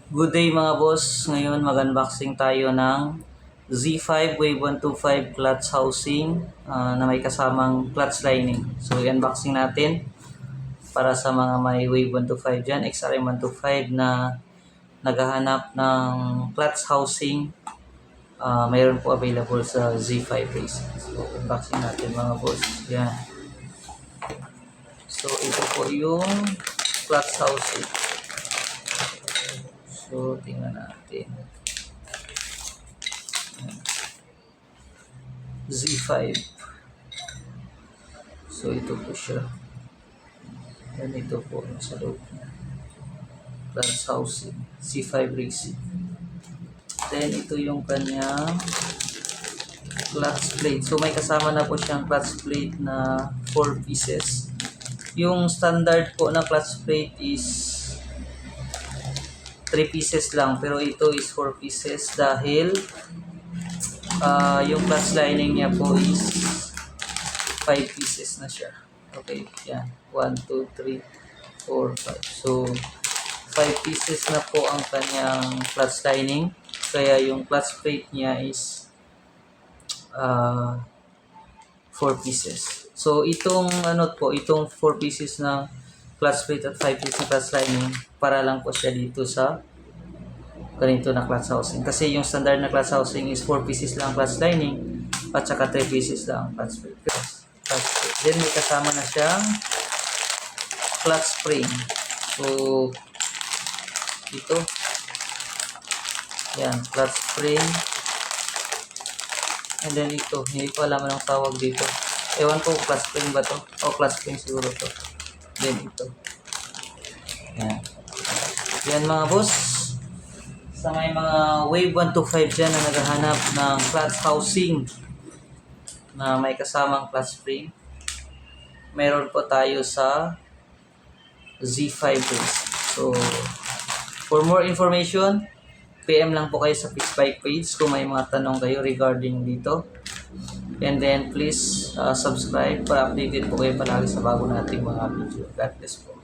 Good day mga boss. Ngayon mag-unboxing tayo ng Z5 Wave 125 clutch housing na may kasamang clutch lining. So i-unboxing natin para sa mga may Wave 125 dyan, XRM 125 na naghahanap ng clutch housing. Mayroon po available sa Z5 Racing. So unboxing natin mga boss. Yan. So ito po yung clutch housing. So, tingnan natin. Z5. So, ito po siya. Yan, ito po sa loob niya. Clutch housing. Z5 Racing. Then, ito yung kanyang clutch plate. So, may kasama na po siyang clutch plate na 4 pieces. Yung standard po na clutch plate is 3 pieces lang, pero ito is 4 pieces dahil yung clutch lining niya po is 5 pieces na siya. Okay, yan. 1, 2, 3, 4, 5. So, 5 pieces na po ang kanyang clutch lining. Kaya yung clutch plate niya is 4 pieces. So, itong itong 4 pieces na clutch plate at 5 pieces na clutch lining, para lang po siya dito sa ganito na clutch housing. Kasi yung standard na clutch housing is 4 pieces lang clutch lining at saka 3 pieces lang clutch plate. Then may kasama na siyang clutch spring. So, ito. Yan, clutch spring. And then ito, hindi ko alam anong tawag dito. Ewan ko, clutch spring ba to? O, clutch spring siguro to. Then ito. Yan. Yan mga boss. Sa may mga Wave 125 dyan na naghahanap ng clutch housing na may kasamang clutch spring, meron po tayo sa Z5 Race. So, for more information, PM lang po kayo sa Facebook page kung may mga tanong kayo regarding dito. And then, please subscribe para updated po kayo palagi sa bago nating mga video. God bless po.